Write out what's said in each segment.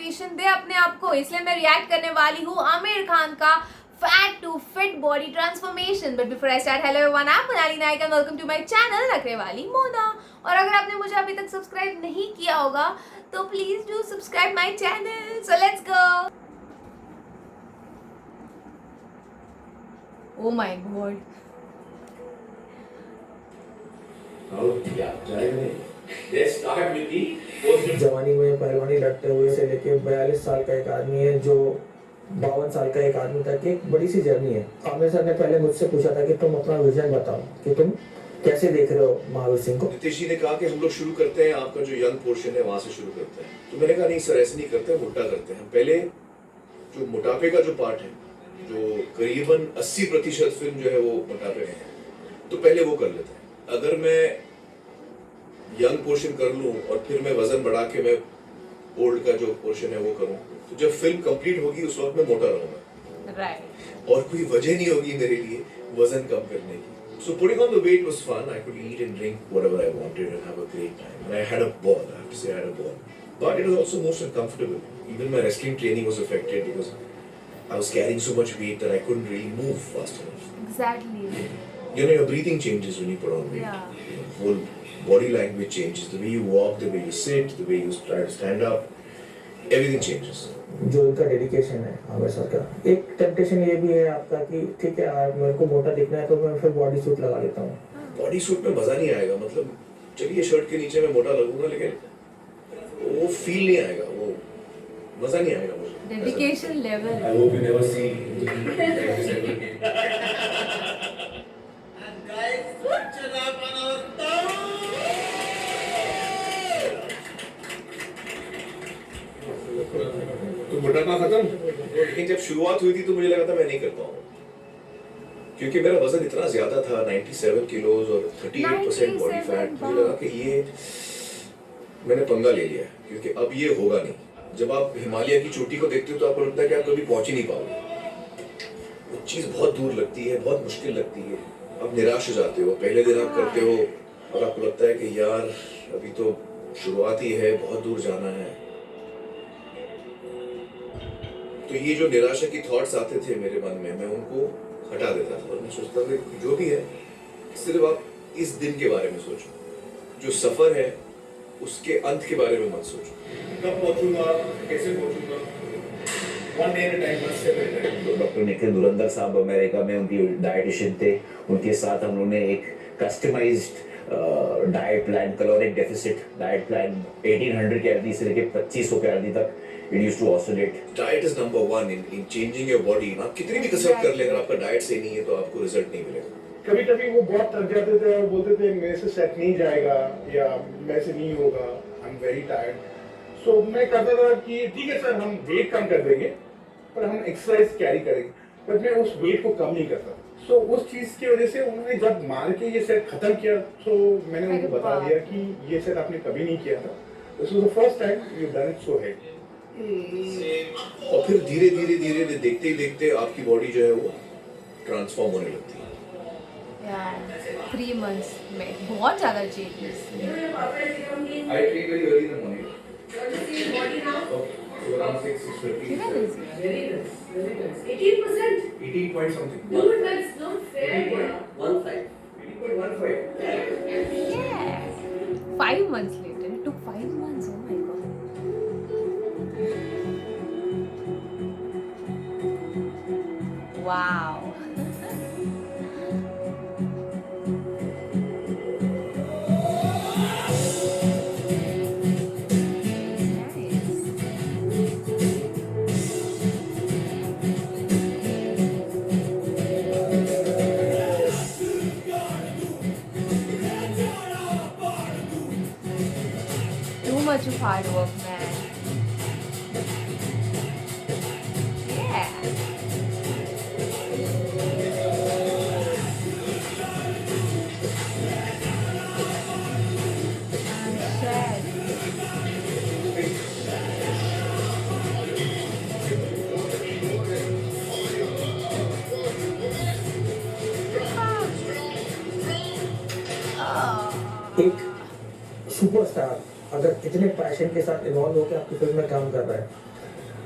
Transformation दे अपने आप को, इसलिए मैं रिएक्ट करने वाली हूँ आमिर खान का fat to fit body transformation. But before I start, hello everyone, I am Monali Nayak and welcome to my channel नखरे वाली मोना। और अगर आपने मुझे अभी तक सब्सक्राइब नहीं किया होगा तो please do subscribe my channel. So let's go. Oh my God, जवानी में पहलवानी लड़ते हुए से लेके 42 साल का एक आदमी है जो 52 साल का एक आदमी तक की एक बड़ी सी जर्नी है। आमिर सर ने पहले मुझसे पूछा था कि तुम अपना विजन बताओ कि तुम कैसे देख रहे हो महावीर सिंह को। नितीश जी ने कहा कि हम लोग शुरू करते हैं, आपका जो यंग पोर्शन है वहां से शुरू करते हैं। तो मैंने कहा नहीं सर, ऐसे नहीं करते, मोटा करते हैं। पहले जो मोटापे का जो पार्ट है, जो करीबन 80% फिल्म जो है वो मोटापे में है, तो पहले वो कर लेते हैं। अगर मैं यंग पोर्शन कर लूं और फिर मैं वजन बढ़ा के मैं ओल्ड का जो पोर्शन है वो करूं, तो जब फिल्म कंप्लीट होगी उस वक्त मैं मोटा रहूंगा। राइट। और कोई वजह नहीं होगी मेरे लिए वजन कम करने की। So putting on the weight was fun. I could eat and drink whatever I wanted and have a great time. And I had a ball. I have to say I had a ball. But it was also most uncomfortable. Even my wrestling training was affected because I was carrying so much weight that I couldn't really move fast enough. Exactly. You know, your breathing changes when you put on weight. Yeah. Your whole body language changes. The way you walk, the way you sit, the way you try to stand up, everything changes. जो इनका dedication है Aamir sir का। एक temptation ये भी है आपका कि ठीक है यार मेरे को मोटा दिखना है तो मैं फिर बॉडी सूट लगा लेता हूँ। बॉडी सूट में मजा नहीं आएगा। मतलब चलिए शर्ट के नीचे मैं मोटा लगूंगा लेकिन वो फील नहीं आएगा, वो मजा नहीं आएगा मुझे। Dedication level. I hope you never see तो मोटापा खत्म। लेकिन जब शुरुआत हुई थी तो मुझे लगा था मैं नहीं कर पाऊंगा, क्योंकि मेरा वजन इतना ज्यादा था, 97 किलोज और 38% बॉडी फैट। मुझे लगा कि ये मैंने पंगा ले लिया, क्योंकि अब ये होगा नहीं। जब आप हिमालय की चोटी को देखते हो तो आपको लगता है कि आप कभी पहुंच ही नहीं पाओगे। वो चीज बहुत दूर लगती है, बहुत मुश्किल लगती है। आप निराश हो जाते हो। पहले दिन आप करते हो और आपको लगता है कि यार अभी तो शुरुआत ही है, बहुत दूर जाना है। तो ये जो निराशा की थॉट्स आते थे मेरे मन में, मैं उनको हटा देता था और मैं सोचता था कि जो भी है सिर्फ आप इस दिन के बारे में सोचो, जो सफर है उसके अंत के बारे में मत सोचो। कब पहुंचूंगा, कैसे पहुंचूंगा, one day at a time, one step at a time. Doctor Nikhil Dhurandhar साहब अमेरिका में उनकी डाइटिशियन थे। उनके साथ हम लोगों ने एक customised diet plan, caloric deficit diet plan 1800 calorie से लेके 2500 कैलोरी तक it used to oscillate. Diet is number one in changing your body. आप कितनी भी कसरत कर ले, अगर आपका डाइट सही नहीं है तो आपको रिजल्ट नहीं मिलेगा। कभी कभी वो बहुत थक जाते थे और बोलते थे मेरे से सेट नहीं जाएगा या मेरे से नहीं होगा, आई एम वेरी टायर्ड। सो मैं करता था कि ठीक है सर, हम वेट कम कर देंगे पर हम एक्सरसाइज कैरी करेंगे, बट मैं उस वेट को कम नहीं करता। सो उस चीज़ की वजह से उन्होंने जब मार के ये सेट खत्म किया तो मैंने उनको बता दिया कि ये सेट आपने कभी नहीं किया था, this was the first time you done it so heavy. और फिर धीरे धीरे धीरे देखते ही देखते आपकी बॉडी जो है वो ट्रांसफॉर्म होने लगती है। यार 3 months में बहुत ज़्यादा changes. I treat very early in the morning. So around 6:30. Very nice, very nice. 18%? 18 point something. No, that's not fair. 18.15. 18.15. Yes. 5 months later. It took 5 months. Oh my god. Wow. Too much of hard work, man. Yeah. I'm sad. एक superstar अगर इतने passion के साथ involve होकर आपकी film में काम कर रहा है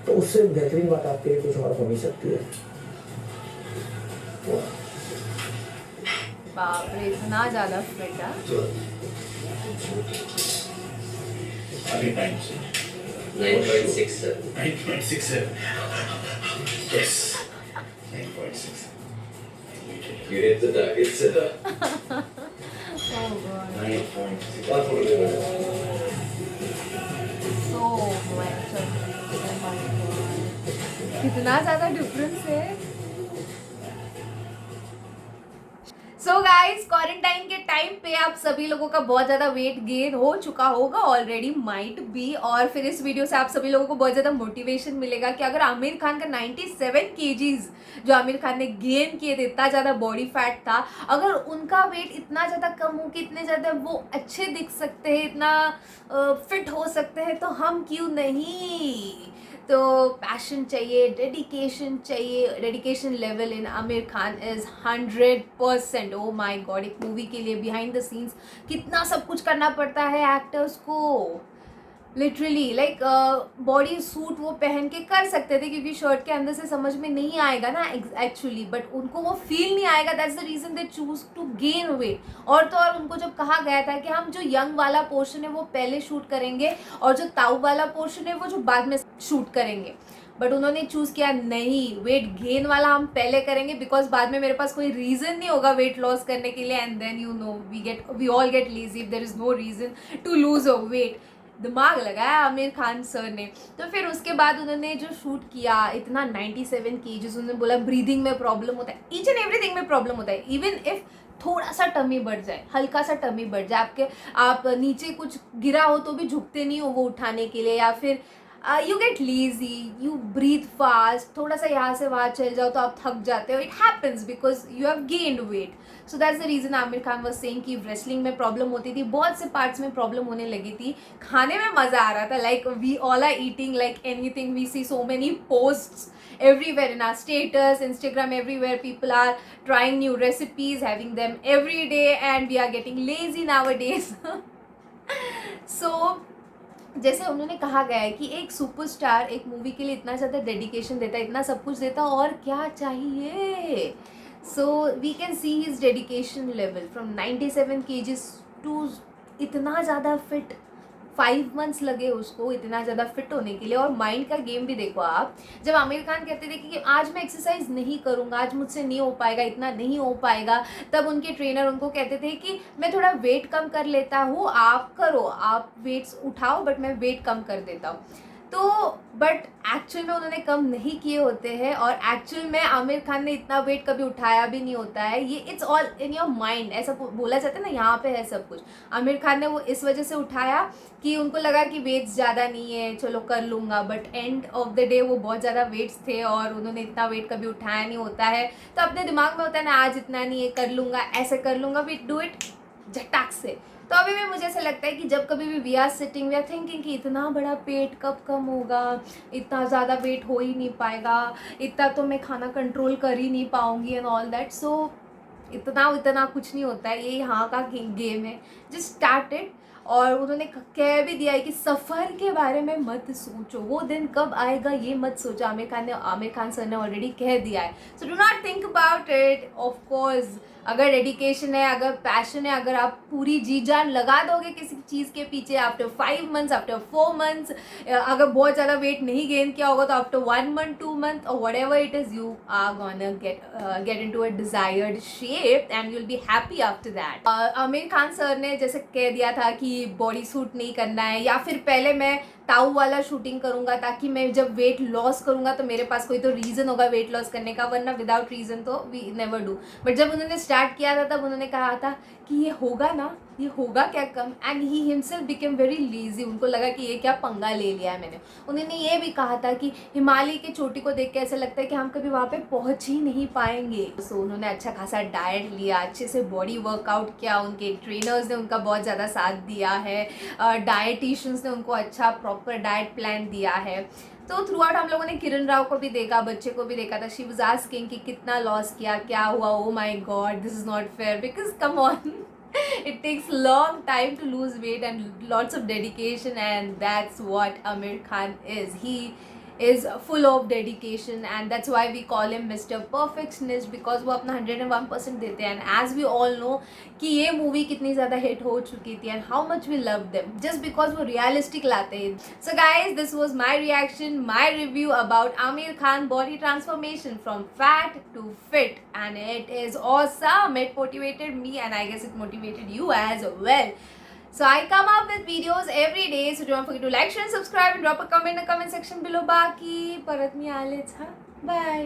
तो उससे बेहतरीन बात आपके लिए कुछ और हो नहीं सकती है। बाप रे, इतना ज्यादा फिट है। अभी टाइम से 9.67. 9.67 yes 9.6 You hit the target, sir. Oh God, 9.6 One photo. so much. Oh my God, कितना ज्यादा डिफरेंस है। सो गाइस, क्वारंटाइन के टाइम पे आप सभी लोगों का बहुत ज़्यादा वेट गेन हो चुका होगा ऑलरेडी, माइट बी। और फिर इस वीडियो से आप सभी लोगों को बहुत ज़्यादा मोटिवेशन मिलेगा कि अगर आमिर खान का 97 केजीज जो आमिर खान ने गेन किए थे, इतना ज़्यादा बॉडी फैट था, अगर उनका वेट इतना ज़्यादा कम हो कि इतने ज़्यादा वो अच्छे दिख सकते हैं, इतना फिट हो सकते हैं, तो हम क्यों नहीं। तो पैशन चाहिए, डेडिकेशन चाहिए। Dedication level in Aamir Khan is 100%। Oh my God, एक मूवी के लिए बिहाइंड द सीन्स कितना सब कुछ करना पड़ता है एक्टर्स को। लिटरली लाइक बॉडी सूट वो पहन के कर सकते थे क्योंकि शर्ट के अंदर से समझ में नहीं आएगा ना एक्चुअली, बट उनको वो फील नहीं आएगा। That's the reason they choose to gain weight. और तो और उनको जब कहा गया था कि हम जो यंग वाला पोर्शन है वो पहले शूट करेंगे और जो ताऊ वाला पोर्शन है वो जो बाद में शूट करेंगे, बट उन्होंने चूज़ किया नहीं, वेट गेन वाला हम पहले करेंगे बिकॉज बाद में मेरे पास कोई रीज़न नहीं होगा वेट लॉस करने के लिए। And then you know we all get lazy if there is no reason to lose a weight. दिमाग लगाया आमिर खान सर ने। तो फिर उसके बाद उन्होंने जो शूट किया, इतना 97 केजीज, उन्होंने बोला ब्रीदिंग में प्रॉब्लम होता है, ईच एंड एवरीथिंग में प्रॉब्लम होता है। इवन इफ थोड़ा सा टमी बढ़ जाए, हल्का सा टमी बढ़ जाए, आप नीचे कुछ गिरा हो तो भी झुकते नहीं हो वो उठाने के लिए, या फिर you get lazy, you breathe fast, थोड़ा सा यहाँ से वहाँ चल जाओ तो आप थक जाते हो। It happens because you have gained wait. So that's the reason Aamir Khan was saying कि रेसलिंग में प्रॉब्लम होती थी, बहुत से पार्ट्स में प्रॉब्लम होने लगी थी, खाने में मज़ा आ रहा था। Like we all are eating like anything, we see so many posts everywhere in our status, Instagram, everywhere people are trying new recipes, having them every day, and we are getting lazy nowadays. So जैसे उन्होंने कहा गया है कि एक superstar एक movie के लिए इतना ज़्यादा डेडिकेशन देता है, इतना सब कुछ देता है, और क्या चाहिए। So we can see his dedication level from 97 kgs to इतना ज़्यादा फिट। 5 मंथ्स लगे उसको इतना ज़्यादा फिट होने के लिए। और माइंड का गेम भी देखो आप, जब आमिर खान कहते थे कि आज मैं एक्सरसाइज नहीं करूँगा, आज मुझसे नहीं हो पाएगा, इतना नहीं हो पाएगा, तब उनके ट्रेनर उनको कहते थे कि मैं थोड़ा वेट कम कर लेता हूँ, आप करो, आप वेट्स उठाओ, बट मैं वेट कम कर देता हूँ। तो बट एक्चुअल में उन्होंने कम नहीं किए होते हैं, और एक्चुअल में आमिर खान ने इतना वेट कभी उठाया भी नहीं होता है। ये it's all in your mind, ऐसा बोला जाता है ना, यहाँ पे है सब कुछ। आमिर खान ने वो इस वजह से उठाया कि उनको लगा कि वेट्स ज़्यादा नहीं है, चलो कर लूँगा, but end of the day वो बहुत ज़्यादा वेट्स थे और उन्होंने इतना वेट कभी उठाया नहीं होता है। तो अपने दिमाग में होता है ना, आज इतना नहीं है, कर लूँगा, ऐसे कर लूँगा, वी डू इट झटाक से। तो अभी भी मुझे ऐसा लगता है कि जब कभी भी we are sitting, we are thinking कि इतना बड़ा पेट कब कम होगा, इतना ज़्यादा वेट हो ही नहीं पाएगा, इतना तो मैं खाना कंट्रोल कर ही नहीं पाऊँगी एंड ऑल दैट। सो इतना कुछ नहीं होता है, ये यहाँ का गेम है, जस्ट स्टार्ट इट। और उन्होंने कह भी दिया है कि सफ़र के बारे में मत सोचो, वो दिन कब आएगा ये मत सोचो। आमिर खान सर ने ऑलरेडी कह दिया है। So do not think about it. Of course अगर डेडिकेशन है, अगर पैशन है, अगर आप पूरी जी जान लगा दोगे किसी चीज़ के पीछे, आफ्टर 5 मंथ्स, आफ्टर 4 मंथ्स, अगर बहुत ज़्यादा वेट नहीं गेन किया होगा तो आफ्टर 1 मंथ, 2 मंथ और whatever it is, you are gonna get into a desired shape and you will be happy after that. Aamir Khan sir ने जैसे कह दिया था कि बॉडी सूट नहीं करना है, या फिर पहले मैं ताऊ वाला शूटिंग करूँगा ताकि मैं जब वेट लॉस करूँगा तो मेरे पास कोई तो रीज़न होगा वेट लॉस करने का, वरना विदाउट रीज़न तो वी नेवर डू। बट जब उन्होंने स्टार्ट किया था तब उन्होंने कहा था कि ये होगा ना, ये होगा क्या कम, and he himself became very lazy. उनको लगा कि ये क्या पंगा ले लिया है मैंने। उन्होंने ये भी कहा था कि हिमालय की चोटी को देख के ऐसा लगता है कि हम कभी वहाँ पे पहुँच ही नहीं पाएंगे। सो उन्होंने अच्छा खासा डाइट लिया, अच्छे से बॉडी वर्कआउट किया, उनके ट्रेनर्स ने उनका बहुत ज़्यादा साथ दिया है, डाइटिशियंस ने उनको अच्छा प्रॉपर डाइट प्लान दिया है। तो थ्रू आउट हम लोगों ने किरण राव को भी देखा, बच्चे को भी देखा था। शी वाज आस्किंग कि कितना लॉस किया, क्या हुआ, oh my God this is not fair, because come on it takes long time to lose weight and lots of dedication, and that's what Amir Khan is. He is full of dedication, and that's why we call him Mr. Perfectionist, because वो अपना 101% देते हैं. And as we all know कि ये movie कितनी ज़्यादा hit हो चुकी थी and how much we love them just because वो realistic लाते हैं. So guys, this was my reaction, my review about Aamir Khan body transformation from fat to fit, and it is awesome. It motivated me and I guess it motivated you as well. So I come up with videos every day, so don't forget to like, share and subscribe and drop a comment in the comment section below. Baki, parat mi aalets, ha? Bye.